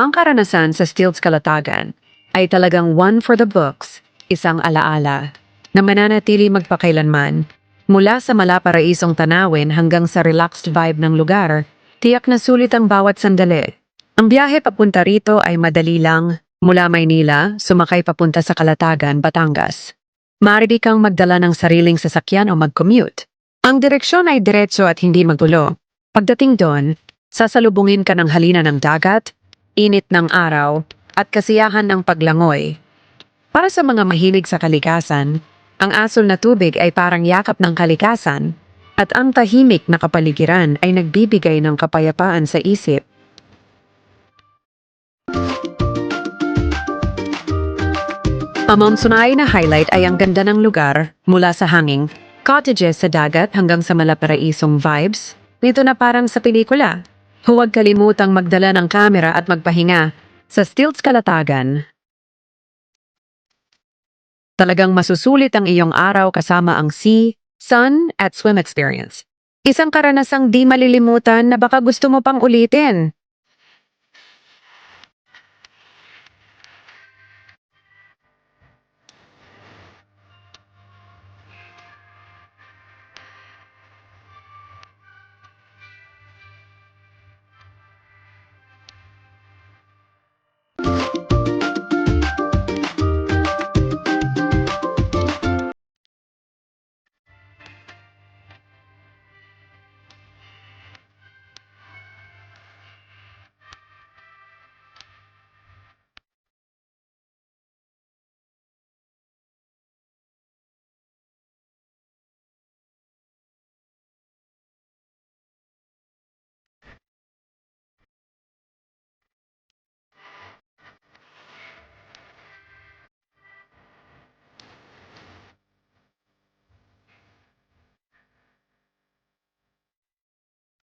Ang karanasan sa Stilts Kalatagan ay talagang one for the books, isang alaala, na mananatili magpakailanman. Mula sa malaparaisong tanawin hanggang sa relaxed vibe ng lugar, tiyak na sulit ang bawat sandali. Ang biyahe papunta rito ay madali lang. Mula Maynila, sumakay papunta sa Kalatagan, Batangas. Maaari kang magdala ng sariling sasakyan o mag-commute. Ang direksyon ay diretso at hindi magulo. Pagdating doon, sasalubungin ka ng halina ng dagat, init ng araw, at kasiyahan ng paglangoy. Para sa mga mahilig sa kalikasan, ang asul na tubig ay parang yakap ng kalikasan, at ang tahimik na kapaligiran ay nagbibigay ng kapayapaan sa isip. Pamonsunay na highlight ay ang ganda ng lugar mula sa hanging, cottages sa dagat hanggang sa malaparaisong vibes. Nito na parang sa pelikula. Huwag kalimutang magdala ng kamera at magpahinga sa Stilts Kalatagan. Talagang masusulit ang iyong araw kasama ang sea, sun at swim experience. Isang karanasang di malilimutan na baka gusto mo pang ulitin.